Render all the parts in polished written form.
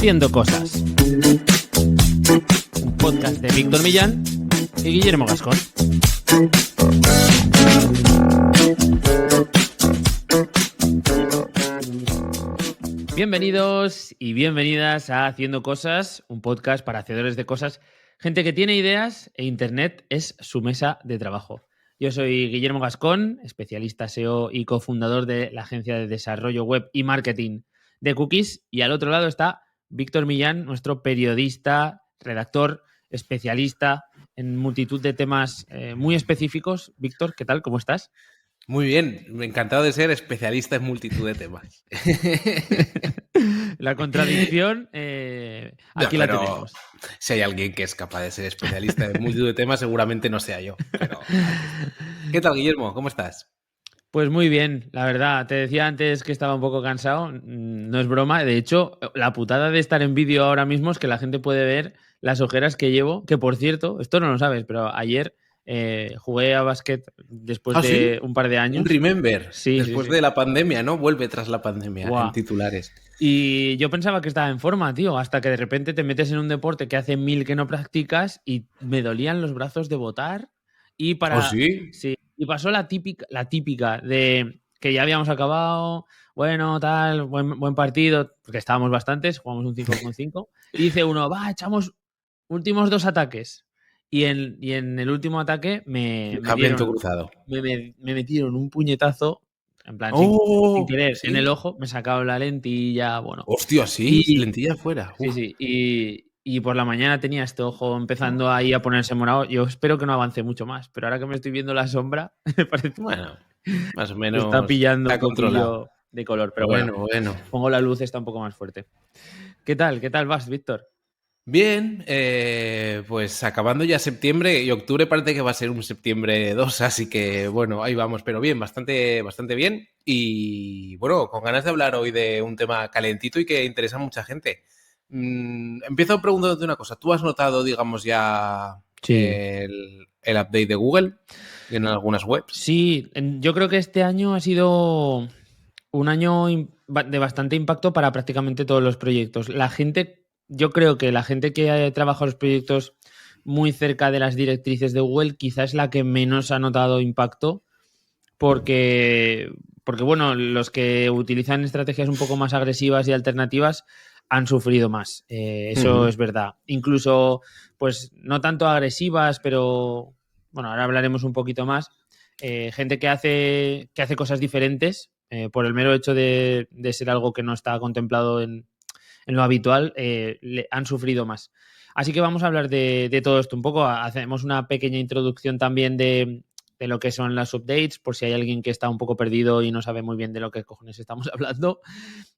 Haciendo Cosas. Un podcast de Víctor Millán y Guillermo Gascón. Bienvenidos y bienvenidas a Haciendo Cosas, un podcast para hacedores de cosas, gente que tiene ideas e Internet es su mesa de trabajo. Yo soy Guillermo Gascón, especialista SEO y cofundador de la agencia de desarrollo web y marketing de Cookies, y al otro lado está Víctor Millán, nuestro periodista, redactor, especialista en multitud de temas muy específicos. Víctor, ¿qué tal? ¿Cómo estás? Muy bien, encantado de ser especialista en multitud de temas. La contradicción, aquí la tenemos. Si hay alguien que es capaz de ser especialista en multitud de temas, seguramente no sea yo. Pero... ¿Qué tal, Guillermo? ¿Cómo estás? Pues muy bien, la verdad. Te decía antes que estaba un poco cansado, no es broma. De hecho, la putada de estar en vídeo ahora mismo es que la gente puede ver las ojeras que llevo, que por cierto, esto no lo sabes, pero ayer jugué a básquet después de un par de años. Un remember, sí, después sí. de la pandemia, ¿no? Vuelve tras la pandemia. Buah. En titulares. Y yo pensaba que estaba en forma, tío, hasta que de repente te metes en un deporte que hace 1000 que no practicas y me dolían los brazos de botar. Y para... ¿Oh, sí? Sí. Y pasó la típica de que ya habíamos acabado, bueno, tal, buen partido, porque estábamos bastantes, jugamos un 5-5, y dice uno, echamos últimos 2 ataques. Y en el último ataque me metieron un puñetazo, en plan, sin querer, ¿sí? en el ojo, me sacaron la lentilla, bueno. Hostia, sí, lentilla fuera. Sí. Y por la mañana tenía este ojo empezando ahí a ponerse morado. Yo espero que no avance mucho más, pero ahora que me estoy viendo la sombra, me parece bueno, más o menos está pillando está un poquillo controlado de color. Pero bueno, pongo la luz, está un poco más fuerte. ¿Qué tal vas, Víctor? Bien, pues acabando ya septiembre y octubre parece que va a ser un septiembre 2, así que bueno, ahí vamos, pero bien, bastante bien. Y bueno, con ganas de hablar hoy de un tema calentito y que interesa a mucha gente. Empiezo preguntándote una cosa. ¿Tú has notado, digamos, ya el update de Google en algunas webs? Sí, yo creo que este año ha sido un año de bastante impacto para prácticamente todos los proyectos. Yo creo que la gente que trabaja los proyectos muy cerca de las directrices de Google quizás es la que menos ha notado impacto porque bueno, los que utilizan estrategias un poco más agresivas y alternativas han sufrido más. Eso es verdad. Incluso, pues no tanto agresivas, pero bueno, ahora hablaremos un poquito más. Gente que hace cosas diferentes por el mero hecho de ser algo que no está contemplado en lo habitual, han sufrido más. Así que vamos a hablar de todo esto un poco. Hacemos una pequeña introducción también de lo que son las updates, por si hay alguien que está un poco perdido y no sabe muy bien de lo que cojones estamos hablando.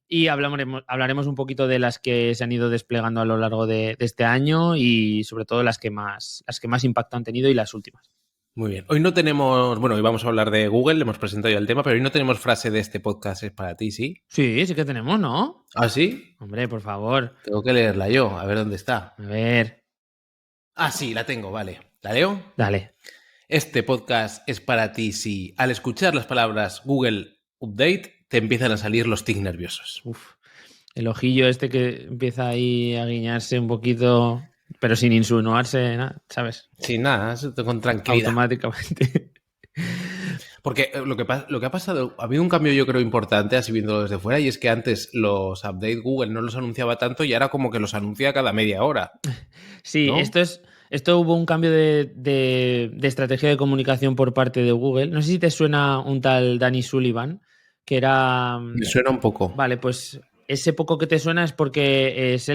Y hablaremos un poquito de las que se han ido desplegando a lo largo de este año y sobre todo las que más impacto han tenido y las últimas. Muy bien. Hoy no tenemos... Bueno, hoy vamos a hablar de Google, le hemos presentado ya el tema, pero hoy no tenemos frase de este podcast, es para ti, ¿sí? Sí que tenemos, ¿no? ¿Ah, sí? Hombre, por favor. Tengo que leerla yo, a ver dónde está. A ver. Ah, sí, la tengo, vale. ¿La leo? Dale. Este podcast es para ti si al escuchar las palabras Google Update te empiezan a salir los tics nerviosos. Uf, el ojillo este que empieza ahí a guiñarse un poquito, pero sin insinuarse, nada, ¿sabes? Sin nada, con tranquilidad. Automáticamente. Porque lo que ha pasado, ha habido un cambio yo creo importante, así viéndolo desde fuera, y es que antes los updates Google no los anunciaba tanto y ahora como que los anuncia cada media hora. Sí, ¿no? Esto hubo un cambio de estrategia de comunicación por parte de Google. No sé si te suena un tal Danny Sullivan, que era... Me suena un poco. Vale, pues ese poco que te suena es porque es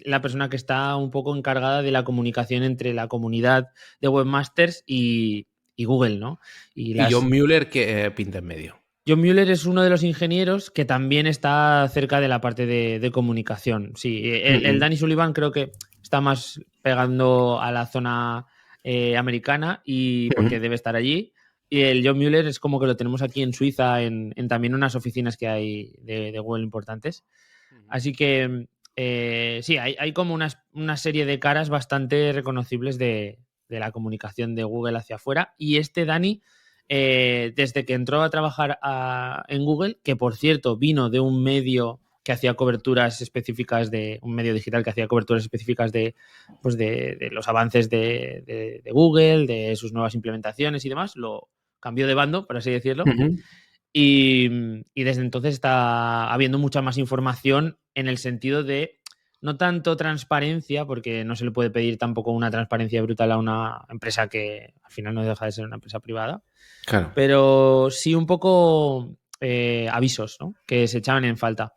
la persona que está un poco encargada de la comunicación entre la comunidad de webmasters y Google, ¿no? Y John Mueller que pinta en medio. John Mueller es uno de los ingenieros que también está cerca de la parte de comunicación. Sí, el Danny Sullivan creo que está más pegando a la zona americana y porque debe estar allí. Y el John Mueller es como que lo tenemos aquí en Suiza, en también unas oficinas que hay de Google importantes. Así que sí, hay como una serie de caras bastante reconocibles de la comunicación de Google hacia afuera. Y este Danny, desde que entró a trabajar en Google, que por cierto vino de un medio que hacía coberturas específicas un medio digital que hacía coberturas específicas de los avances de Google, de sus nuevas implementaciones y demás, lo cambió de bando, por así decirlo. Y desde entonces está habiendo mucha más información en el sentido de no tanto transparencia, porque no se le puede pedir tampoco una transparencia brutal a una empresa que al final no deja de ser una empresa privada, Claro. pero sí un poco avisos, ¿no? Que se echaban en falta.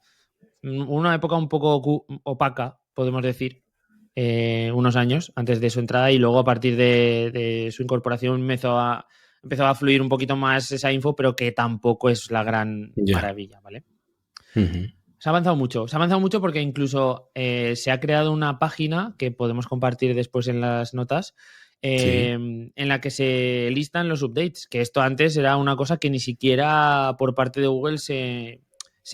Una época un poco opaca, podemos decir, unos años antes de su entrada, y luego a partir de su incorporación empezó a fluir un poquito más esa info, pero que tampoco es la gran maravilla, ¿vale? Se ha avanzado mucho porque incluso se ha creado una página que podemos compartir después en las notas, en la que se listan los updates, que esto antes era una cosa que ni siquiera por parte de Google se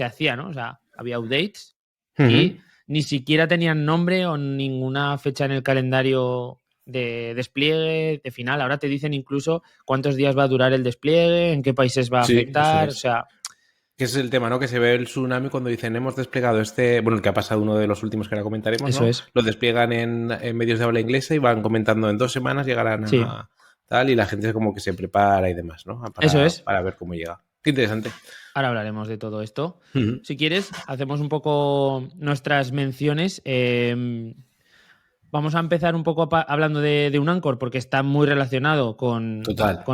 hacía, ¿no? O sea, había updates y ni siquiera tenían nombre o ninguna fecha en el calendario de despliegue, de final. Ahora te dicen incluso cuántos días va a durar el despliegue, en qué países va a afectar, o sea... Que ese es el tema, ¿no? Que se ve el tsunami cuando dicen hemos desplegado bueno, el que ha pasado, uno de los últimos que ahora comentaremos, Eso ¿no? es. Lo despliegan en medios de habla inglesa y van comentando en 2 semanas llegarán a tal, y la gente como que se prepara y demás, ¿no? Eso es. Para ver cómo llega. Qué interesante. Ahora hablaremos de todo esto. Si quieres, hacemos un poco nuestras menciones. Vamos a empezar un poco hablando de un Anchor, porque está muy relacionado con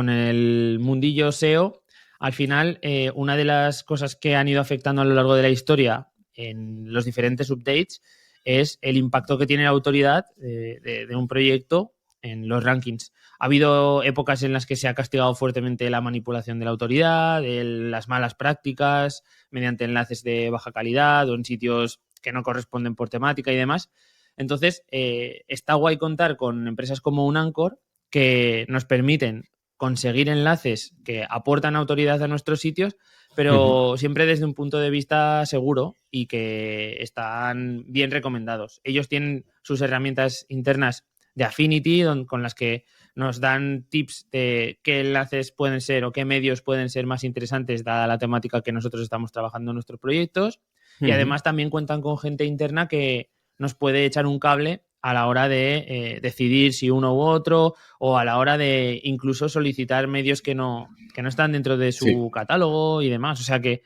el mundillo SEO. Al final, una de las cosas que han ido afectando a lo largo de la historia en los diferentes updates es el impacto que tiene la autoridad de un proyecto en los rankings. Ha habido épocas en las que se ha castigado fuertemente la manipulación de la autoridad, las malas prácticas, mediante enlaces de baja calidad o en sitios que no corresponden por temática y demás. Entonces, está guay contar con empresas como un Anchor que nos permiten conseguir enlaces que aportan autoridad a nuestros sitios, pero siempre desde un punto de vista seguro y que están bien recomendados. Ellos tienen sus herramientas internas de Affinity con las que nos dan tips de qué enlaces pueden ser o qué medios pueden ser más interesantes dada la temática que nosotros estamos trabajando en nuestros proyectos. Y además también cuentan con gente interna que nos puede echar un cable a la hora de decidir si uno u otro, o a la hora de incluso solicitar medios que no están dentro de su catálogo y demás. O sea que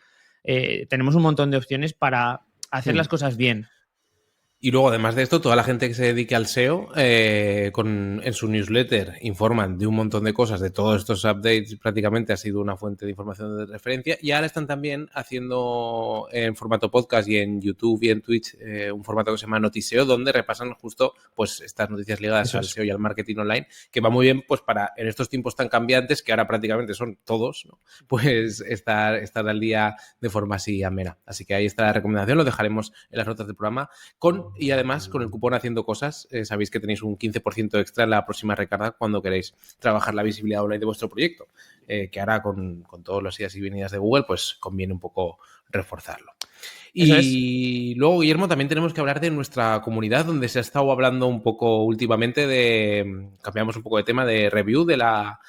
tenemos un montón de opciones para hacer las cosas bien. Y luego, además de esto, toda la gente que se dedique al SEO, en su newsletter informan de un montón de cosas, de todos estos updates, prácticamente ha sido una fuente de información de referencia. Y ahora están también haciendo en formato podcast y en YouTube y en Twitch un formato que se llama Notiseo, donde repasan justo pues estas noticias ligadas al SEO y al marketing online, que va muy bien pues para en estos tiempos tan cambiantes, que ahora prácticamente son todos, ¿no? Pues estar al día de forma así amena. Así que ahí está la recomendación, lo dejaremos en las notas del programa. Y además, con el cupón Haciendo Cosas, sabéis que tenéis un 15% extra en la próxima recarga cuando queréis trabajar la visibilidad online de vuestro proyecto, que ahora con todos los idas y venidas de Google, pues conviene un poco reforzarlo. Y luego, Guillermo, también tenemos que hablar de nuestra comunidad, donde se ha estado hablando un poco últimamente cambiamos un poco de tema, de review de la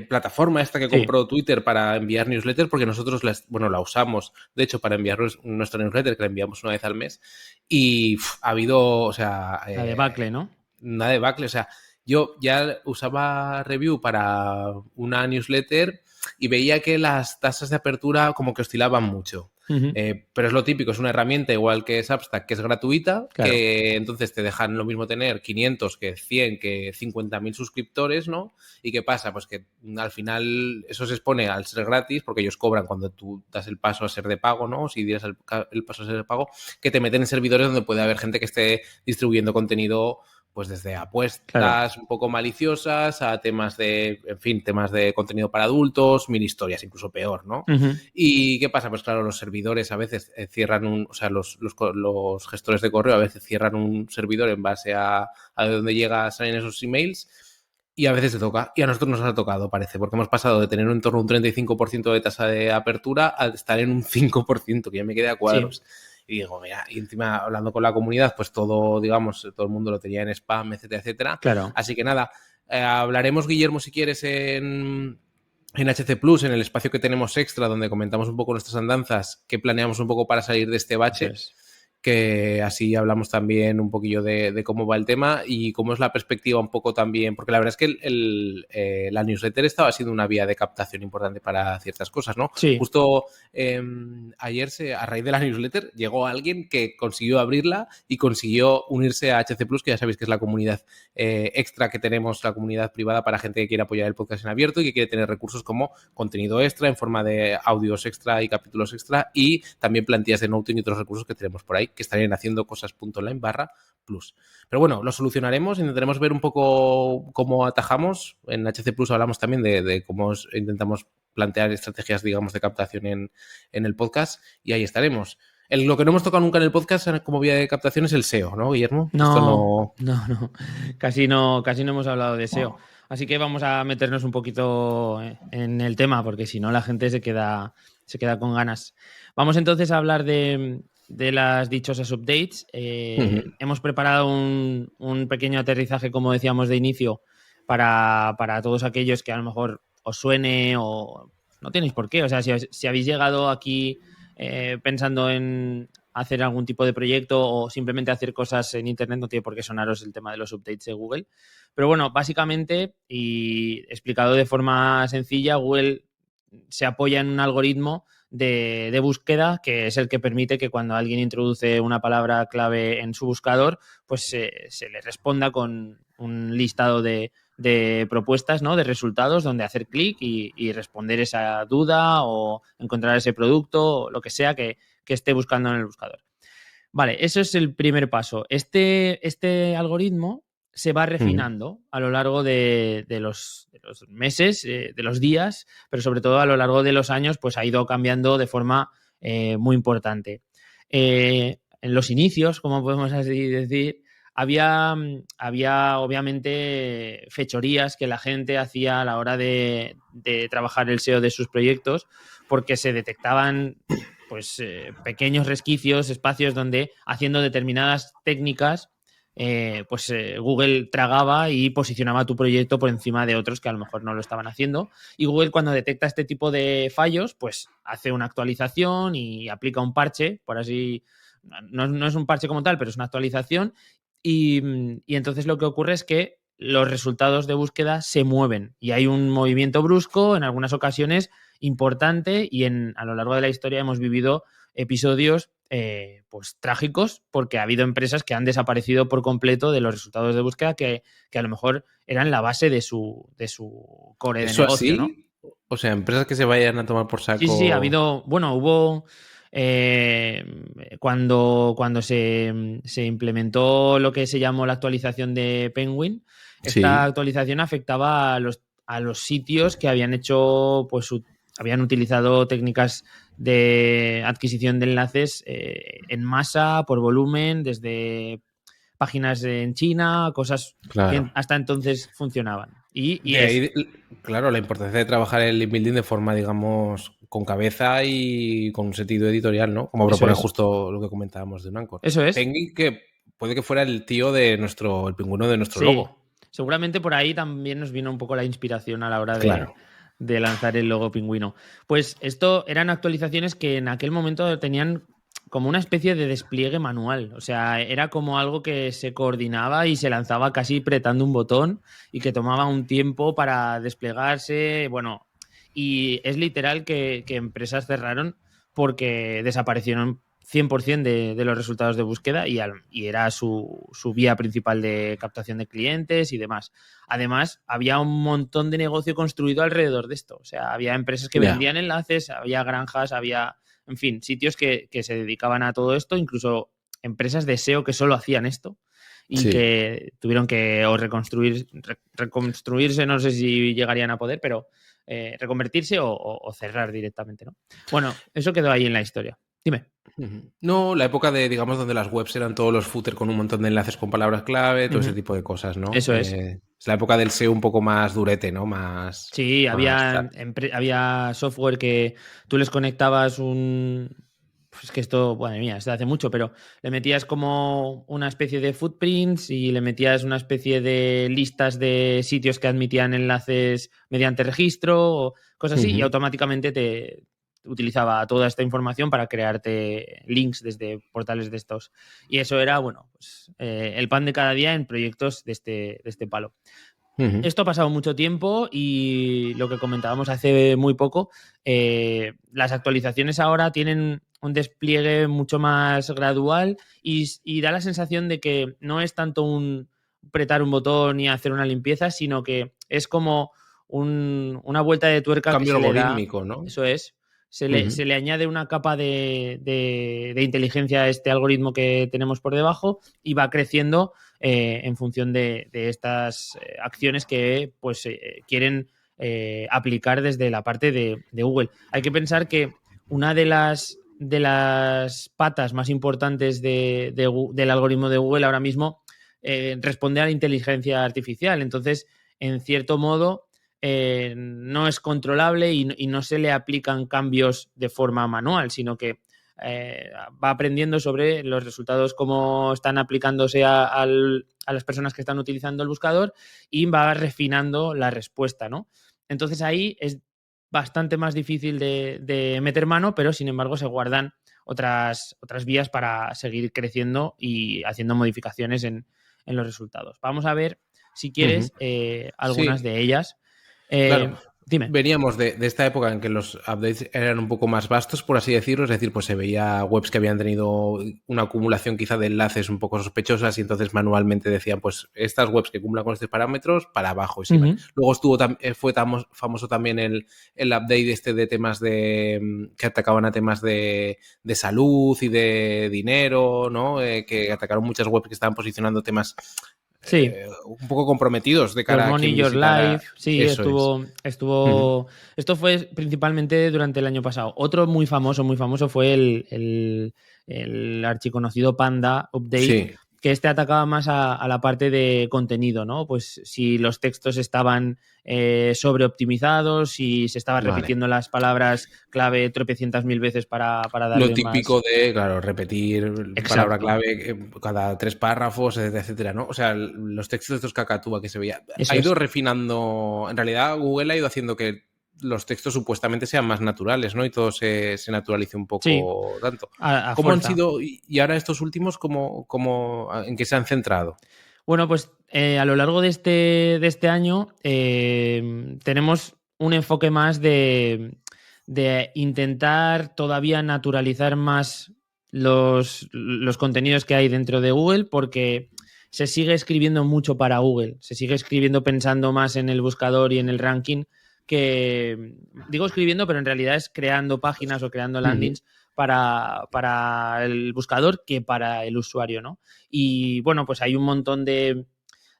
plataforma esta que compró Twitter para enviar newsletters, porque nosotros la usamos, de hecho, para enviar nuestra newsletter, que la enviamos una vez al mes, y ha habido, o sea... la debacle, ¿no? Una debacle, o sea, yo ya usaba Review para una newsletter y veía que las tasas de apertura como que oscilaban mucho. Pero es lo típico, es una herramienta igual que Substack, que es gratuita, que entonces te dejan lo mismo tener 500 que 100 que 50.000 suscriptores, ¿no? ¿Y qué pasa? Pues que al final eso se expone al ser gratis, porque ellos cobran cuando tú das el paso a ser de pago, ¿no? Si dieras el paso a ser de pago, que te meten en servidores donde puede haber gente que esté distribuyendo contenido pues desde apuestas un poco maliciosas a temas de, en fin, temas de contenido para adultos, mil historias, incluso peor, ¿no? ¿Y qué pasa? Pues claro, los servidores a veces cierran o sea, los gestores de correo a veces cierran un servidor en base a dónde salen esos emails, y a veces te toca, y a nosotros nos ha tocado, parece, porque hemos pasado de tener en torno a un 35% de tasa de apertura a estar en un 5%, que ya me quedé a cuadros. Y digo, mira, y encima hablando con la comunidad, pues todo, digamos, todo el mundo lo tenía en spam, etcétera, etcétera. Claro. Así que nada, hablaremos, Guillermo, si quieres, en HC Plus, en el espacio que tenemos extra, donde comentamos un poco nuestras andanzas, qué planeamos un poco para salir de este Eso bache, es. que así hablamos también un poquillo de cómo va el tema y cómo es la perspectiva un poco también, porque la verdad es que la newsletter estaba siendo una vía de captación importante para ciertas cosas, ¿no? Sí, Justo ayer, a raíz de la newsletter, llegó alguien que consiguió abrirla y consiguió unirse a HC Plus, que ya sabéis que es la comunidad extra que tenemos, la comunidad privada para gente que quiere apoyar el podcast en abierto y que quiere tener recursos como contenido extra en forma de audios extra y capítulos extra y también plantillas de Notion y otros recursos que tenemos por ahí que estarían haciendo cosas.online/plus. Pero bueno, lo solucionaremos, intentaremos ver un poco cómo atajamos. En HC Plus hablamos también de cómo intentamos plantear estrategias, digamos, de captación en el podcast y ahí estaremos. Lo que no hemos tocado nunca en el podcast como vía de captación es el SEO, ¿no, Guillermo? Esto no, no... no, casi no hemos hablado de SEO. Así que vamos a meternos un poquito en el tema, porque si no la gente se queda con ganas. Vamos entonces a hablar de las dichosas updates. Hemos preparado un pequeño aterrizaje, como decíamos de inicio, para todos aquellos que a lo mejor os suene o no tenéis por qué. O sea, si habéis llegado aquí pensando en hacer algún tipo de proyecto o simplemente hacer cosas en Internet, no tiene por qué sonaros el tema de los updates de Google. Pero bueno, básicamente, y explicado de forma sencilla, Google se apoya en un algoritmo de búsqueda que es el que permite que cuando alguien introduce una palabra clave en su buscador, pues se le responda con un listado de propuestas, ¿no? De resultados donde hacer clic y responder esa duda o encontrar ese producto o lo que sea que esté buscando en el buscador. Vale, eso es el primer paso. Este algoritmo se va refinando a lo largo de los meses, de los días, pero sobre todo a lo largo de los años, pues ha ido cambiando de forma muy importante. En los inicios, como podemos así decir, había obviamente fechorías que la gente hacía a la hora de trabajar el SEO de sus proyectos porque se detectaban pues pequeños resquicios, espacios donde haciendo determinadas técnicas Google tragaba y posicionaba tu proyecto por encima de otros que a lo mejor no lo estaban haciendo. Y Google cuando detecta este tipo de fallos, pues hace una actualización y aplica un parche, por así, no es un parche como tal, pero es una actualización. Y entonces lo que ocurre es que los resultados de búsqueda se mueven y hay un movimiento brusco en algunas ocasiones importante y a lo largo de la historia hemos vivido episodios pues trágicos porque ha habido empresas que han desaparecido por completo de los resultados de búsqueda que a lo mejor eran la base de su core de ¿Eso negocio, ¿no? así? O sea, empresas que se vayan a tomar por Sí, ha saco... habido, bueno, hubo cuando se implementó lo que se llamó la actualización de Penguin, esta Sí, actualización afectaba a los sitios que habían hecho, pues habían utilizado técnicas de adquisición de enlaces en masa, por volumen, desde páginas en China, cosas que claro. hasta entonces funcionaban. Y De ahí, claro, la importancia de trabajar el link building de forma, digamos, con cabeza y con un sentido editorial, ¿no? Como eso proponer es, justo lo que comentábamos de Unancor. eso es. Penguin, que puede que fuera el tío de el pingüino de nuestro Sí, logo. seguramente por ahí también nos vino un poco la inspiración a la hora de, Claro. de lanzar el logo pingüino. Pues esto eran actualizaciones que en aquel momento tenían como una especie de despliegue manual. O sea, era como algo que se coordinaba y se lanzaba casi apretando un botón y que tomaba un tiempo para desplegarse. Bueno, y es literal que empresas cerraron porque desaparecieron 100% de los resultados de búsqueda y era su vía principal de captación de clientes y demás. Además, había un montón de negocio construido alrededor de esto. O sea, había empresas que Ya. vendían enlaces, había granjas, había, en fin, sitios que se dedicaban a todo esto, incluso empresas de SEO que solo hacían esto y Sí. que tuvieron que o reconstruirse, no sé si llegarían a poder, pero reconvertirse o cerrar directamente, ¿no? Bueno, eso quedó ahí en la historia. Dime. Ujú. No, la época de, digamos, donde las webs eran todos los footer con un montón de enlaces con palabras clave, todo ese Ujú. tipo de cosas, ¿no? Eso es. Es la época del SEO un poco más durete, ¿no? Más, Sí, más tal. había software que tú les conectabas un es que esto, madre mía, se hace mucho, pero le metías como una especie de footprints y le metías una especie de listas de sitios que admitían enlaces mediante registro o cosas así, y Ujú. automáticamente te utilizaba toda esta información para crearte links desde portales de estos. Y eso era, bueno, pues, el pan de cada día en proyectos de este palo. Ujú. Esto ha pasado mucho tiempo y lo que comentábamos hace muy poco, las actualizaciones ahora tienen un despliegue mucho más gradual y da la sensación de que no es tanto un apretar un botón y hacer una limpieza, sino que es como una vuelta de tuerca que Cambio se le da, algorítmico, ¿no? eso es, se le, Ujú. se le añade una capa de inteligencia a este algoritmo que tenemos por debajo y va creciendo en función de estas acciones que pues quieren aplicar desde la parte de Google. Hay que pensar que una de las patas más importantes del algoritmo de Google ahora mismo responde a la inteligencia artificial. Entonces, en cierto modo, no es controlable y no se le aplican cambios de forma manual, sino que va aprendiendo sobre los resultados, cómo están aplicándose a las personas que están utilizando el buscador y va refinando la respuesta, ¿no? Entonces ahí es bastante más difícil de meter mano, pero sin embargo se guardan otras vías para seguir creciendo y haciendo modificaciones en los resultados. Vamos a ver, si Ujú. quieres, algunas Sí, de ellas. claro. Dime. Veníamos de esta época en que los updates eran un poco más vastos, por así decirlo, es decir, pues se veía webs que habían tenido una acumulación quizá de enlaces un poco sospechosas y entonces manualmente decían, pues estas webs que cumplan con estos parámetros, para abajo y se iban. Ujú. Luego fue famoso también el update este de temas que atacaban a temas de salud y de dinero, ¿no? Que atacaron muchas webs que estaban posicionando temas Sí, un poco comprometidos de Your cara a Money, quien Your visitara. Life, sí, Eso es. estuvo, Ujú. estuvo. Esto fue principalmente durante el año pasado. Otro muy famoso fue el archiconocido Panda Update, Sí, que atacaba más a la parte de contenido, ¿no? Pues si los textos estaban sobreoptimizados, si se estaba vale. repitiendo las palabras clave tropecientas mil veces para Lo darle típico más. de, claro, repetir palabra Exacto, clave cada 3 párrafos, etcétera, etcétera, ¿no? O sea, los textos de estos cacatúa que se veía. eso Ha ido es. refinando. En realidad, Google ha ido haciendo que los textos supuestamente sean más naturales, ¿no? Y todo se naturalice un Sí, poco tanto. a ¿Cómo han fuerza. sido, y ahora estos últimos, en qué se han centrado? Bueno, pues a lo largo de este año tenemos un enfoque más de intentar todavía naturalizar más los contenidos que hay dentro de Google, porque se sigue escribiendo mucho para Google, se sigue escribiendo pensando más en el buscador y en el ranking que, digo escribiendo, pero en realidad es creando páginas o creando Ujú. landings para el buscador que para el usuario, ¿no? Y bueno, pues hay un montón de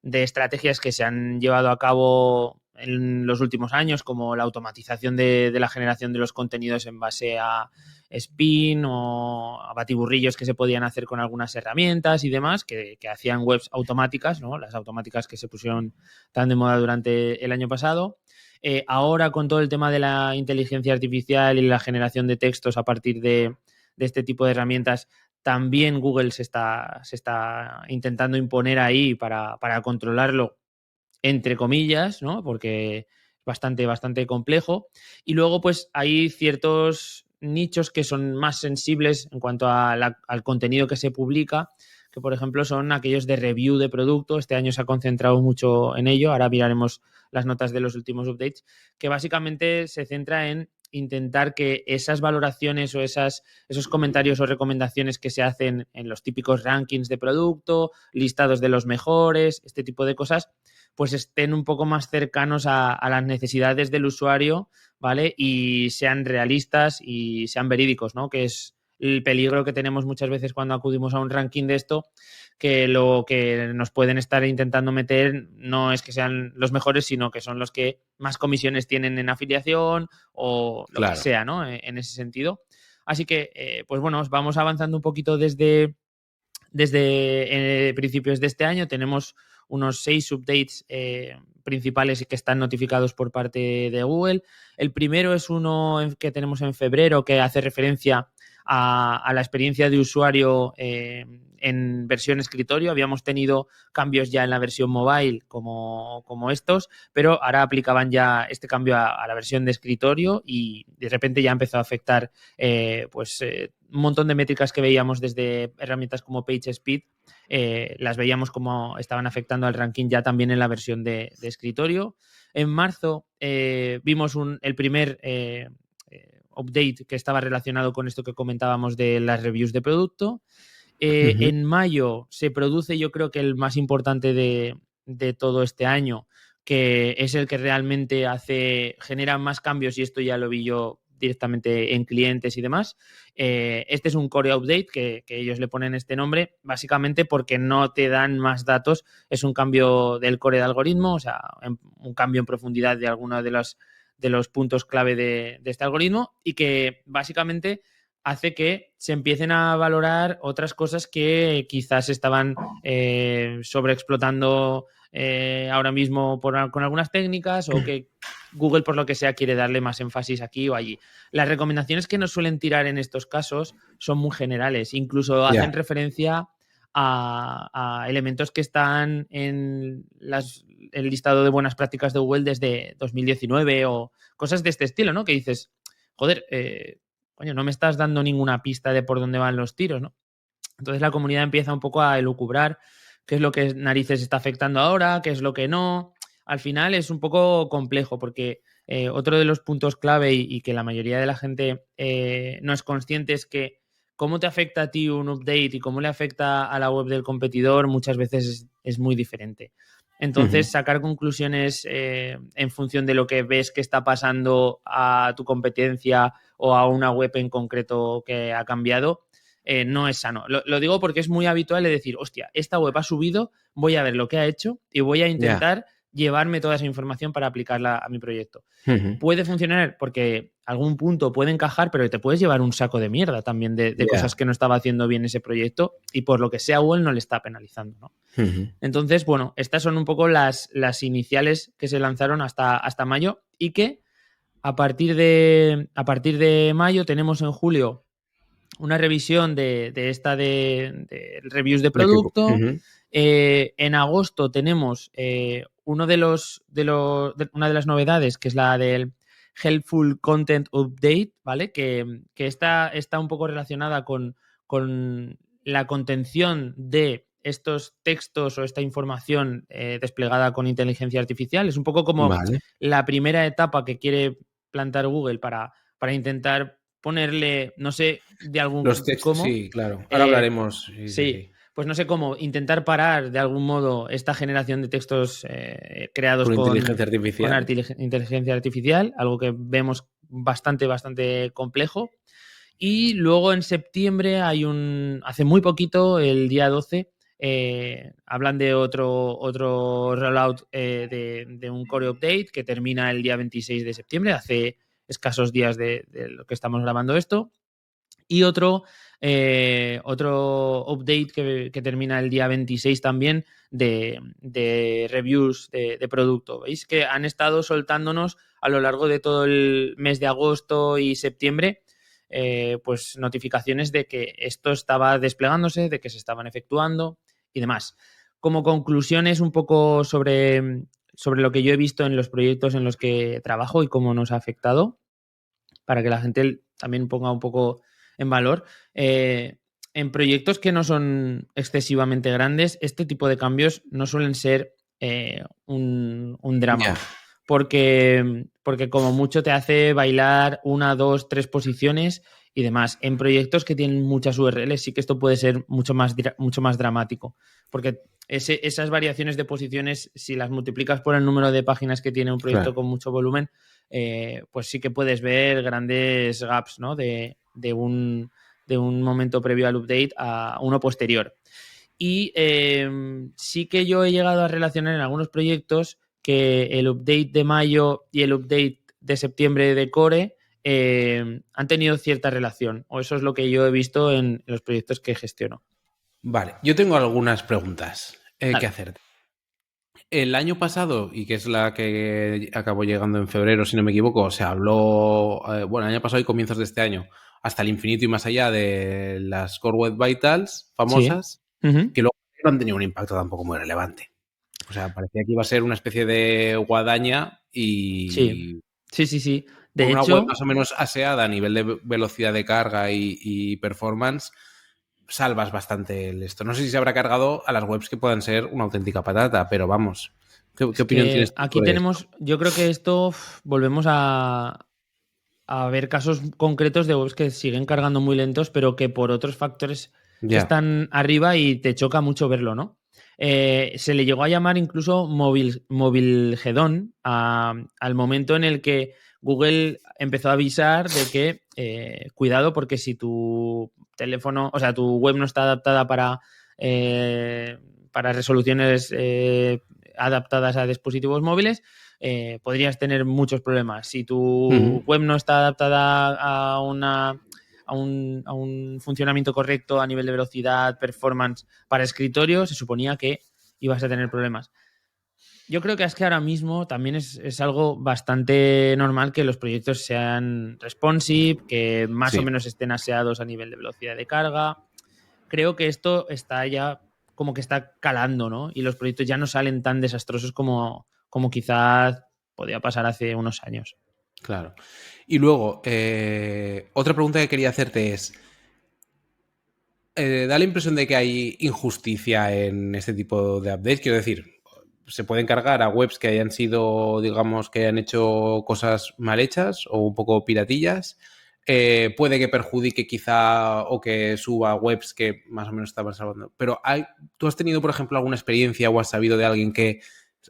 estrategias que se han llevado a cabo en los últimos años, como la automatización de la generación de los contenidos en base a spin o a batiburrillos que se podían hacer con algunas herramientas y demás, que hacían webs automáticas, ¿no? Las automáticas que se pusieron tan de moda durante el año pasado. Ahora, con todo el tema de la inteligencia artificial y la generación de textos a partir de este tipo de herramientas, también Google se está intentando imponer ahí para controlarlo, entre comillas, ¿no? Porque es bastante complejo. Y luego, pues, hay ciertos nichos que son más sensibles en cuanto al contenido que se publica, que por ejemplo son aquellos de review de producto. Este año se ha concentrado mucho en ello. Ahora miraremos las notas de los últimos updates, que básicamente se centra en intentar que esas valoraciones o esos comentarios o recomendaciones que se hacen en los típicos rankings de producto, listados de los mejores, este tipo de cosas, pues estén un poco más cercanos a las necesidades del usuario, ¿vale? Y sean realistas y sean verídicos, ¿no? Que es el peligro que tenemos muchas veces cuando acudimos a un ranking de esto, que lo que nos pueden estar intentando meter no es que sean los mejores, sino que son los que más comisiones tienen en afiliación o lo que Claro. sea, ¿no? En ese sentido. Así que, pues bueno, vamos avanzando un poquito desde principios de este año. Tenemos unos 6 updates principales que están notificados por parte de Google. El primero es uno que tenemos en febrero, que hace referencia a la experiencia de usuario en versión escritorio. Habíamos tenido cambios ya en la versión mobile como estos, pero ahora aplicaban ya este cambio a la versión de escritorio y de repente ya empezó a afectar un montón de métricas que veíamos desde herramientas como PageSpeed. Las veíamos como estaban afectando al ranking ya también en la versión de escritorio. En marzo vimos el primer update que estaba relacionado con esto que comentábamos de las reviews de producto. En mayo se produce, yo creo que el más importante de todo este año, que es el que realmente genera más cambios, y esto ya lo vi yo directamente en clientes y demás. Este es un core update que ellos le ponen este nombre básicamente porque no te dan más datos. Es un cambio del core de algoritmo, o sea, un cambio en profundidad de alguno de los puntos clave de este algoritmo, y que básicamente hace que se empiecen a valorar otras cosas que quizás estaban sobreexplotando ahora mismo con algunas técnicas, o que Google, por lo que sea, quiere darle más énfasis aquí o allí. Las recomendaciones que nos suelen tirar en estos casos son muy generales, incluso hacen referencia a elementos que están en el listado de buenas prácticas de Google desde 2019 o cosas de este estilo, ¿no? Que dices, joder, coño, no me estás dando ninguna pista de por dónde van los tiros, ¿no? Entonces la comunidad empieza un poco a elucubrar qué es lo que narices está afectando ahora, qué es lo que no. Al final es un poco complejo porque otro de los puntos clave y que la mayoría de la gente no es consciente es que cómo te afecta a ti un update y cómo le afecta a la web del competidor muchas veces es muy diferente. Entonces, sacar conclusiones en función de lo que ves que está pasando a tu competencia o a una web en concreto que ha cambiado, no es sano. Lo digo porque es muy habitual de decir, hostia, esta web ha subido, voy a ver lo que ha hecho y voy a intentar llevarme toda esa información para aplicarla a mi proyecto. Puede funcionar porque algún punto puede encajar, pero te puedes llevar un saco de mierda también de cosas que no estaba haciendo bien ese proyecto y por lo que sea Google no le está penalizando, ¿no? Entonces, bueno, estas son un poco las iniciales que se lanzaron hasta mayo, y que a partir de mayo tenemos en julio una revisión de reviews de producto. En agosto tenemos una de las novedades, que es la del Helpful Content Update, ¿vale? Que está un poco relacionada con la contención de estos textos o esta información desplegada con inteligencia artificial. Es un poco como la primera etapa que quiere plantar Google para intentar ponerle, no sé, de algún los textos, cómo. sí, claro. Ahora hablaremos. Sí, pues no sé cómo intentar parar de algún modo esta generación de textos creados con inteligencia artificial, algo que vemos bastante complejo. Y luego en septiembre hace muy poquito, el día 12, hablan de otro rollout de un core update que termina el día 26 de septiembre, hace escasos días de lo que estamos grabando esto. Y otro update que termina el día 26 también de reviews de producto. Veis que han estado soltándonos a lo largo de todo el mes de agosto y septiembre pues notificaciones de que esto estaba desplegándose, de que se estaban efectuando y demás. Como conclusiones un poco sobre lo que yo he visto en los proyectos en los que trabajo y cómo nos ha afectado, para que la gente también ponga un poco en valor. En proyectos que no son excesivamente grandes, este tipo de cambios no suelen ser un drama. Porque como mucho te hace bailar 1, 2, 3 posiciones y demás. En proyectos que tienen muchas URLs sí que esto puede ser mucho más dramático. Porque esas variaciones de posiciones, si las multiplicas por el número de páginas que tiene un proyecto con mucho volumen, pues sí que puedes ver grandes gaps, ¿no? de un momento previo al update a uno posterior. Y sí que yo he llegado a relacionar en algunos proyectos que el update de mayo y el update de septiembre de Core han tenido cierta relación, o eso es lo que yo he visto en los proyectos que gestiono. Vale, yo tengo algunas preguntas que hacerte. El año pasado, y que es la que acabó llegando en febrero, si no me equivoco, se habló, bueno, el año pasado y comienzos de este año, hasta el infinito y más allá de las Core Web Vitals Sí. famosas, Ujú. que luego no han tenido un impacto tampoco muy relevante. O sea, parecía que iba a ser una especie de guadaña Sí. y Sí, sí, sí. con De una web más hecho, o menos aseada a nivel de velocidad de carga y performance, salvas bastante esto. No sé si se habrá cargado a las webs que puedan ser una auténtica patata, pero vamos. ¿Qué es opinión que tienes tú aquí sobre esto? tenemos, yo creo que esto volvemos a ver casos concretos de webs que siguen cargando muy lentos, pero que por otros factores Ya. están arriba y te choca mucho verlo, ¿no? Se le llegó a llamar incluso movilgedón al momento en el que Google empezó a avisar de que cuidado porque si tu teléfono, o sea, tu web no está adaptada para resoluciones adaptadas a dispositivos móviles, podrías tener muchos problemas. Si tu Ujú. web no está adaptada a un funcionamiento correcto a nivel de velocidad, performance para escritorio, se suponía que ibas a tener problemas. Yo creo que es que ahora mismo también es algo bastante normal que los proyectos sean responsive, que más o Sí. menos estén aseados a nivel de velocidad de carga. Creo que esto está ya como que está calando, ¿no? Y los proyectos ya no salen tan desastrosos como quizás podía pasar hace unos años. Claro. Y luego, otra pregunta que quería hacerte es, ¿da la impresión de que hay injusticia en este tipo de updates? Quiero decir, ¿se pueden cargar a webs que hayan sido, digamos, que hayan hecho cosas mal hechas o un poco piratillas? Puede que perjudique quizá o que suba webs que más o menos estaban salvando. Pero ¿tú has tenido, por ejemplo, alguna experiencia o has sabido de alguien que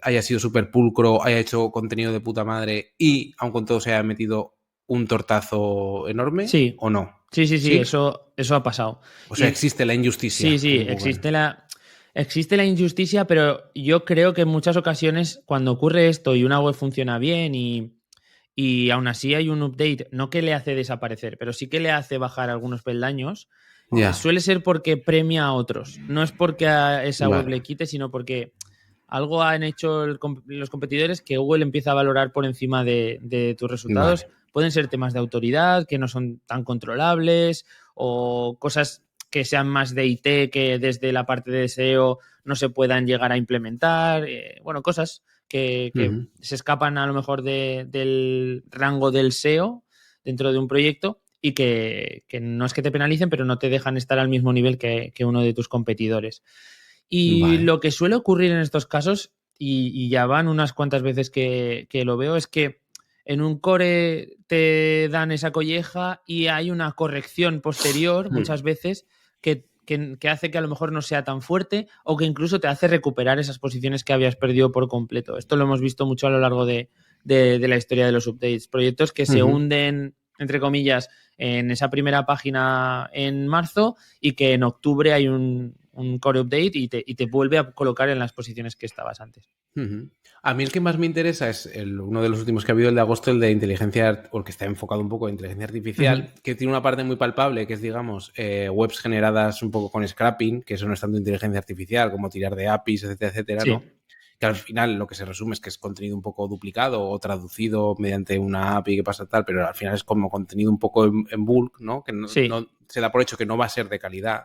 haya sido súper pulcro, haya hecho contenido de puta madre y, aun con todo, se haya metido un tortazo enorme Sí, o no? sí, sí, sí, ¿Sí? eso ha pasado. O sea, Y existe la sí, injusticia sí, en Google. existe la injusticia, pero yo creo que en muchas ocasiones cuando ocurre esto y una web funciona bien y aún así hay un update, no que le hace desaparecer, pero sí que le hace bajar algunos peldaños, Ya, suele ser porque premia a otros. No es porque a esa web le vale. quite, sino porque algo han hecho los competidores que Google empieza a valorar por encima de tus resultados. Vale. Pueden ser temas de autoridad que no son tan controlables o cosas que sean más de IT que desde la parte de SEO no se puedan llegar a implementar. Bueno, cosas que Ujú. se escapan a lo mejor del rango del SEO dentro de un proyecto y que no es que te penalicen, pero no te dejan estar al mismo nivel que uno de tus competidores. Y Vale. lo que suele ocurrir en estos casos, y ya van unas cuantas veces que lo veo, es que en un core te dan esa colleja y hay una corrección posterior, muchas Mm. veces, que hace que a lo mejor no sea tan fuerte o que incluso te hace recuperar esas posiciones que habías perdido por completo. Esto lo hemos visto mucho a lo largo de la historia de los updates. Proyectos que se Ujú. hunden, entre comillas, en esa primera página en marzo y que en octubre hay un core update y te vuelve a colocar en las posiciones que estabas antes. Ujú. A mí el que más me interesa es uno de los últimos que ha habido, el de agosto, el de inteligencia, o el que está enfocado un poco en inteligencia Ujú. artificial, que tiene una parte muy palpable, que es, digamos, webs generadas un poco con scrapping, que eso no es tanto inteligencia artificial, como tirar de APIs, etcétera, etcétera, ¿no? Sí, Que al final lo que se resume es que es contenido un poco duplicado o traducido mediante una API que pasa tal, pero al final es como contenido un poco en bulk, ¿no? Que sí. no se da por hecho que no va a ser de calidad.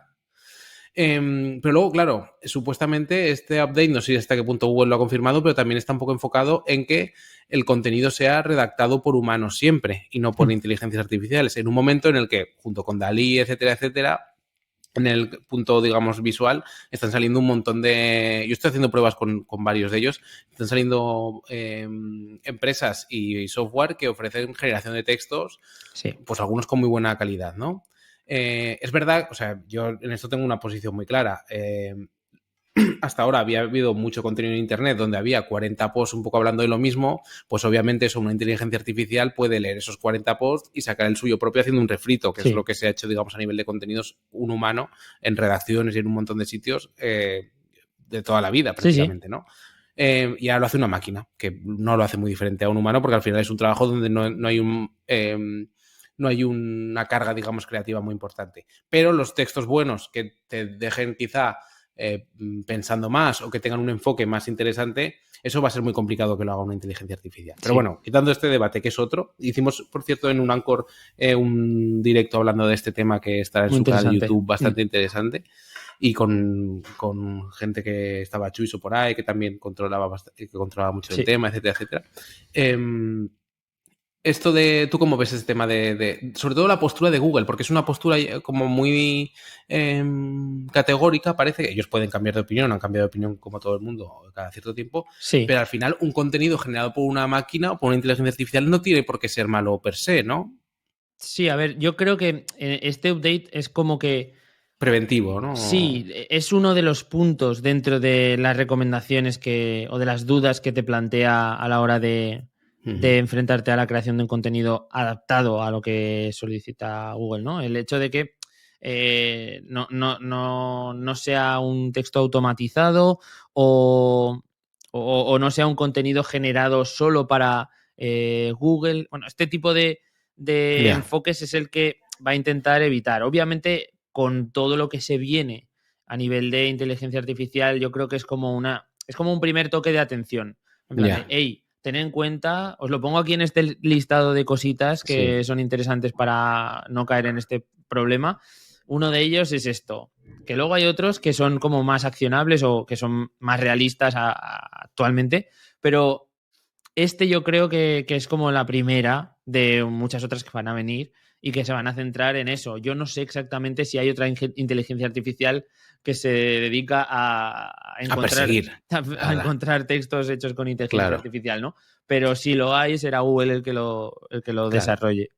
Pero luego, claro, supuestamente este update, no sé hasta qué punto Google lo ha confirmado, pero también está un poco enfocado en que el contenido sea redactado por humanos siempre y no por inteligencias artificiales. En un momento en el que, junto con Dalí, etcétera, etcétera, en el punto, digamos, visual, están saliendo un montón de... Yo estoy haciendo pruebas con varios de ellos. Están saliendo empresas y software que ofrecen generación de textos, Sí. pues algunos con muy buena calidad, ¿no? Es verdad, o sea, yo en esto tengo una posición muy clara. Hasta ahora había habido mucho contenido en Internet donde había 40 posts un poco hablando de lo mismo, pues obviamente eso, una inteligencia artificial puede leer esos 40 posts y sacar el suyo propio haciendo un refrito, que es lo Sí. que se ha hecho, digamos, a nivel de contenidos un humano en redacciones y en un montón de sitios de toda la vida Sí, sí. prácticamente, ¿no? Y ahora lo hace una máquina, que no lo hace muy diferente a un humano porque al final es un trabajo donde no hay no hay una carga, digamos, creativa muy importante. Pero los textos buenos que te dejen quizá pensando más o que tengan un enfoque más interesante, eso va a ser muy complicado que lo haga una inteligencia artificial. Pero Sí. bueno, quitando este debate, que es otro, hicimos, por cierto, en un Anchor un directo hablando de este tema que está en Muy su canal de interesante. YouTube bastante interesante y con gente que estaba Chuiso por ahí, que también que controlaba mucho el tema, etcétera, etcétera. Esto de, ¿tú cómo ves ese tema sobre todo la postura de Google? Porque es una postura como muy categórica, parece que ellos pueden cambiar de opinión, han cambiado de opinión como todo el mundo cada cierto tiempo, Sí. pero al final un contenido generado por una máquina o por una inteligencia artificial no tiene por qué ser malo per se, ¿no? Sí, a ver, yo creo que este update es como que... Preventivo, ¿no? Sí, es uno de los puntos dentro de las recomendaciones o de las dudas que te plantea a la hora de enfrentarte a la creación de un contenido adaptado a lo que solicita Google, ¿no? El hecho de que no sea un texto automatizado o no sea un contenido generado solo para Google. Bueno, este tipo de enfoques es el que va a intentar evitar. Obviamente, con todo lo que se viene a nivel de inteligencia artificial, yo creo que es como un primer toque de atención. En plan de, hey, ten en cuenta, os lo pongo aquí en este listado de cositas que son interesantes para no caer en este problema. Uno de ellos es esto, que luego hay otros que son como más accionables o que son más realistas actualmente, pero este yo creo que es como la primera de muchas otras que van a venir y que se van a centrar en eso. Yo no sé exactamente si hay otra inteligencia artificial que se dedica a encontrar textos hechos con inteligencia artificial, ¿no? Pero si lo hay, será Google el que lo desarrolle.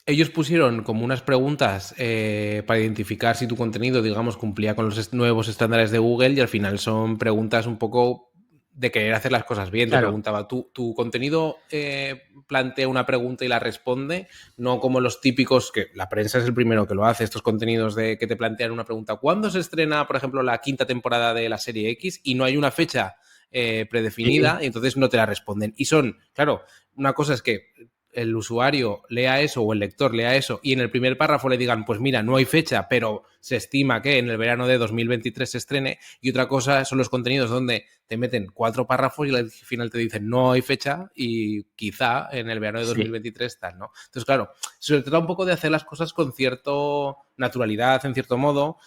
Ellos pusieron como unas preguntas para identificar si tu contenido, digamos, cumplía con los nuevos estándares de Google y al final son preguntas un poco de querer hacer las cosas bien. Te preguntaba, ¿tu contenido plantea una pregunta y la responde? No como los típicos, que la prensa es el primero que lo hace, estos contenidos de que te plantean una pregunta. ¿Cuándo se estrena, por ejemplo, la 5ª temporada de la serie X? Y no hay una fecha predefinida y entonces no te la responden. Y son, claro, una cosa es que el usuario lea eso o el lector lea eso y en el primer párrafo le digan, pues mira, no hay fecha, pero se estima que en el verano de 2023 se estrene, y otra cosa son los contenidos donde te meten 4 párrafos y al final te dicen no hay fecha y quizá en el verano de 2023 tal, ¿no? Entonces, claro, se trata un poco de hacer las cosas con cierta naturalidad, en cierto modo.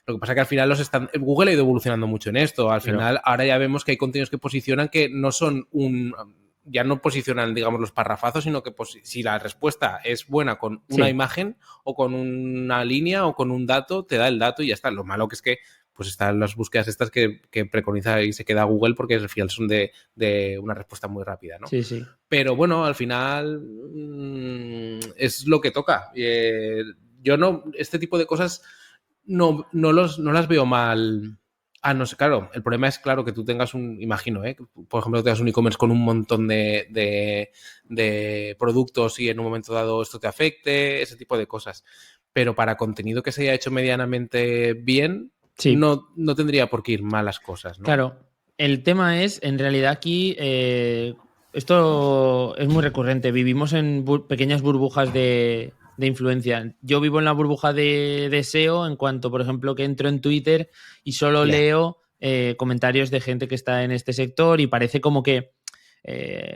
Lo que pasa es que al final Google ha ido evolucionando mucho en esto. Al final, ahora ya vemos que hay contenidos que posicionan que no son ya no posicionan, digamos, los parrafazos, sino que si la respuesta es buena con una imagen o con una línea o con un dato, te da el dato y ya está. Lo malo que es que pues están las búsquedas estas que preconiza y se queda Google porque al final son de una respuesta muy rápida, ¿no? Sí. Pero bueno, al final es lo que toca. Yo este tipo de cosas no las veo mal. No sé, claro, el problema es, claro, que tú tengas imagino, por ejemplo, tengas un e-commerce con un montón de productos y en un momento dado esto te afecte, ese tipo de cosas. Pero para contenido que se haya hecho medianamente bien, no tendría por qué ir mal las cosas, ¿no? Claro, el tema es, en realidad aquí, esto es muy recurrente, vivimos en pequeñas burbujas de influencia. Yo vivo en la burbuja de SEO en cuanto, por ejemplo, que entro en Twitter y solo leo comentarios de gente que está en este sector y parece como que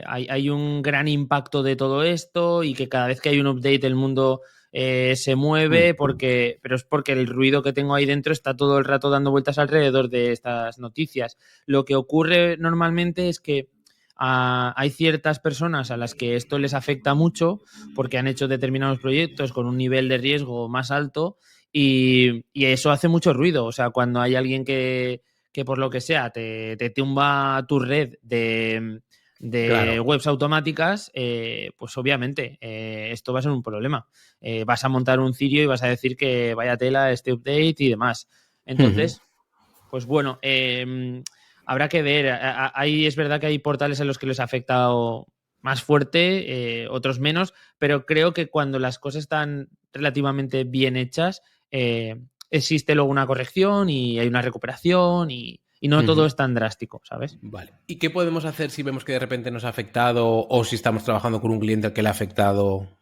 hay un gran impacto de todo esto y que cada vez que hay un update el mundo se mueve, pero es porque el ruido que tengo ahí dentro está todo el rato dando vueltas alrededor de estas noticias. Lo que ocurre normalmente es que hay ciertas personas a las que esto les afecta mucho porque han hecho determinados proyectos con un nivel de riesgo más alto y eso hace mucho ruido. O sea, cuando hay alguien que por lo que sea te tumba tu red de webs automáticas, pues obviamente esto va a ser un problema. Vas a montar un cirio y vas a decir que vaya tela este update y demás. Entonces, pues bueno, habrá que ver. Ahí es verdad que hay portales en los que les ha afectado más fuerte, otros menos, pero creo que cuando las cosas están relativamente bien hechas, existe luego una corrección y hay una recuperación y no todo es tan drástico, ¿sabes? Vale. ¿Y qué podemos hacer si vemos que de repente nos ha afectado o si estamos trabajando con un cliente al que le ha afectado,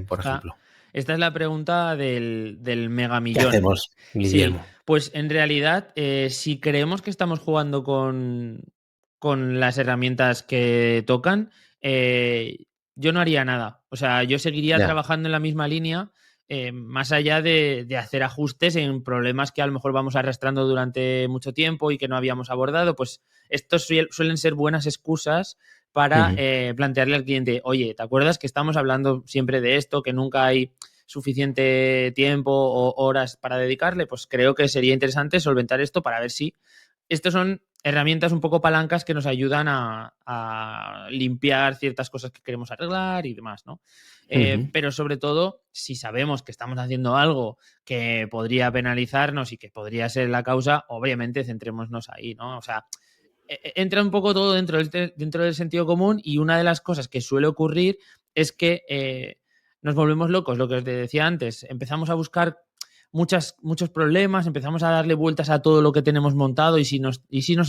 por ejemplo? Esta es la pregunta del mega ¿Qué millón. hacemos, Sí, Guillermo? pues en realidad, si creemos que estamos jugando con las herramientas que tocan, yo no haría nada. O sea, yo seguiría Ya. trabajando en la misma línea, más allá de hacer ajustes en problemas que a lo mejor vamos arrastrando durante mucho tiempo y que no habíamos abordado. Pues estos suelen ser buenas excusas para Ujú, plantearle al cliente, oye, ¿te acuerdas que estamos hablando siempre de esto, que nunca hay suficiente tiempo o horas para dedicarle? Pues creo que sería interesante solventar esto para ver si estas son herramientas un poco palancas que nos ayudan a limpiar ciertas cosas que queremos arreglar y demás, ¿no? ujú, Pero sobre todo, si sabemos que estamos haciendo algo que podría penalizarnos y que podría ser la causa, obviamente centrémonos ahí, ¿no? O sea, entra un poco todo dentro del sentido común, y una de las cosas que suele ocurrir es que nos volvemos locos, lo que os decía antes, empezamos a buscar muchos problemas, empezamos a darle vueltas a todo lo que tenemos montado, y si nos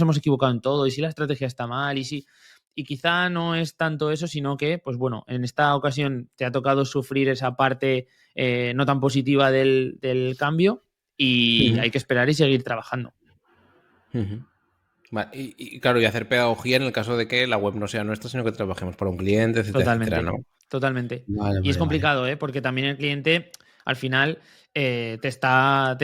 hemos equivocado en todo, y si la estrategia está mal, y quizá no es tanto eso, sino que, pues bueno, en esta ocasión te ha tocado sufrir esa parte no tan positiva del cambio, y ujú, hay que esperar y seguir trabajando. ujú. Vale, y claro, y hacer pedagogía en el caso de que la web no sea nuestra, sino que trabajemos para un cliente, etcétera, etcétera, ¿no? Totalmente, totalmente. Vale, Y es vale, vale. complicado, ¿eh? Porque también el cliente al final te está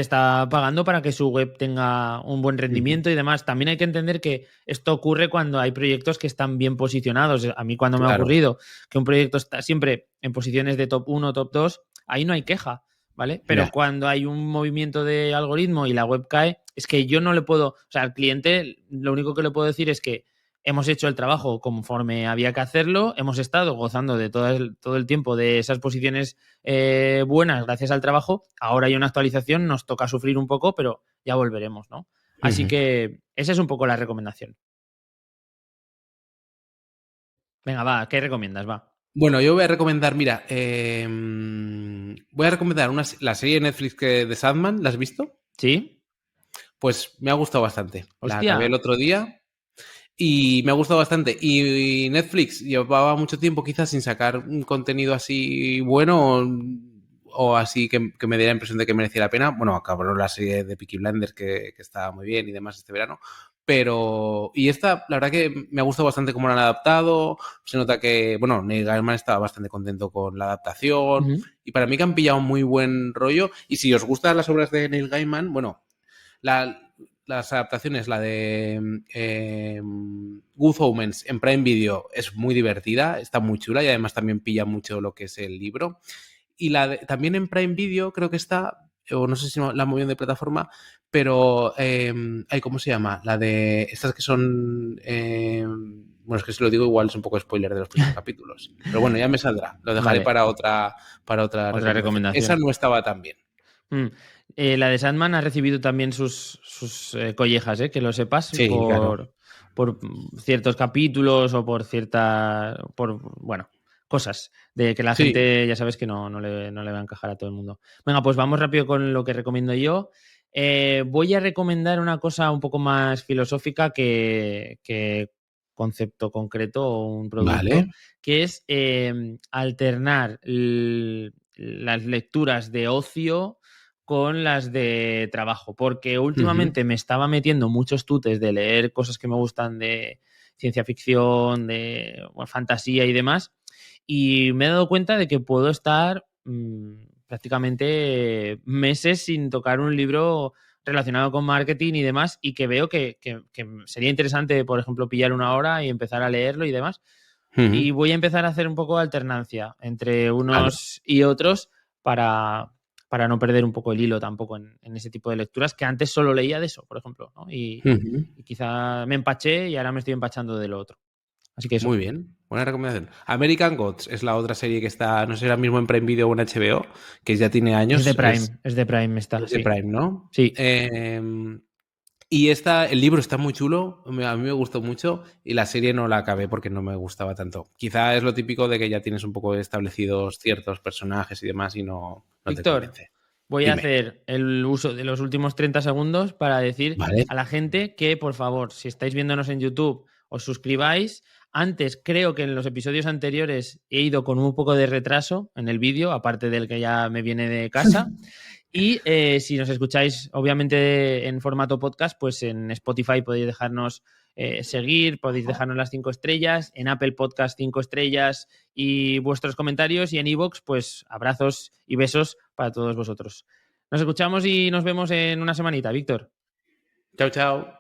pagando para que su web tenga un buen Ujú. rendimiento y demás. También hay que entender que esto ocurre cuando hay proyectos que están bien posicionados. A mí, cuando me ha Claro, ocurrido que un proyecto está siempre en posiciones de top uno, top 2, ahí no hay queja, ¿vale? Pero ya. cuando hay un movimiento de algoritmo y la web cae, es que yo no le puedo, o sea, al cliente lo único que le puedo decir es que hemos hecho el trabajo conforme había que hacerlo, hemos estado gozando de todo el tiempo de esas posiciones buenas gracias al trabajo. Ahora hay una actualización, nos toca sufrir un poco, pero ya volveremos, ¿no? Así Ujú. que esa es un poco la recomendación. Venga, va, ¿qué recomiendas? Va. Bueno, yo voy a recomendar, mira, voy a recomendar la serie de Netflix de Sandman, ¿la has visto? ¿Sí? Pues me ha gustado bastante. La Hostia. acabé el otro día y me ha gustado bastante. Y Netflix llevaba mucho tiempo quizás sin sacar un contenido así bueno o así que me diera la impresión de que merecía la pena. Bueno, acabó la serie de Peaky Blinders que estaba muy bien y demás este verano. Pero, y esta, la verdad que me ha gustado bastante cómo la han adaptado. Se nota que, bueno, Neil Gaiman estaba bastante contento con la adaptación. Ujú. Y para mí que han pillado un muy buen rollo. Y si os gustan las obras de Neil Gaiman, bueno, las adaptaciones, la de Good Omens en Prime Video es muy divertida, está muy chula y además también pilla mucho lo que es el libro. Y también en Prime Video creo que está, o no sé si la moviendo de plataforma, pero, ¿cómo se llama? La de estas que son... bueno, es que si lo digo igual es un poco spoiler de los próximos capítulos. Pero bueno, ya me saldrá. Lo dejaré Vale, para otra otra recomendación. Esa recomendación. no estaba tan bien. Mm. La de Sandman ha recibido también sus collejas, que lo sepas, Sí, claro. por ciertos capítulos o bueno, cosas de que la Sí, gente ya sabes que no le va a encajar a todo el mundo. Venga, pues vamos rápido con lo que recomiendo yo. Voy a recomendar una cosa un poco más filosófica que concepto concreto o un producto, vale. que es alternar las lecturas de ocio con las de trabajo, porque Ujú. últimamente me estaba metiendo muchos tutes de leer cosas que me gustan de ciencia ficción, de bueno, fantasía y demás, y me he dado cuenta de que puedo estar prácticamente meses sin tocar un libro relacionado con marketing y demás, y que veo que sería interesante, por ejemplo, pillar una hora y empezar a leerlo y demás. Ujú. Y voy a empezar a hacer un poco de alternancia entre Vale. unos y otros para, para no perder un poco el hilo tampoco en ese tipo de lecturas, que antes solo leía de eso, por ejemplo, ¿no? Ujú. Y quizá me empaché y ahora me estoy empachando de lo otro. Así que eso. Muy bien, buena recomendación. American Gods es la otra serie que está, no sé si ahora mismo en Prime Video o en HBO, que ya tiene años, Es de Prime está, es de sí. Prime, ¿no? Sí. Y el libro está muy chulo, a mí me gustó mucho y la serie no la acabé porque no me gustaba tanto. Quizá es lo típico de que ya tienes un poco establecidos ciertos personajes y demás y no te Víctor, convence. voy a Dime. hacer el uso de los últimos 30 segundos para decir Vale. a la gente que, por favor, si estáis viéndonos en YouTube, os suscribáis, Antes, creo que en los episodios anteriores he ido con un poco de retraso en el vídeo, aparte del que ya me viene de casa. Y si nos escucháis, obviamente, en formato podcast, pues en Spotify podéis dejarnos seguir, podéis dejarnos las 5 estrellas, en Apple Podcast 5 estrellas y vuestros comentarios, y en iVoox, pues abrazos y besos para todos vosotros. Nos escuchamos y nos vemos en una semanita, Víctor. Chao, chao.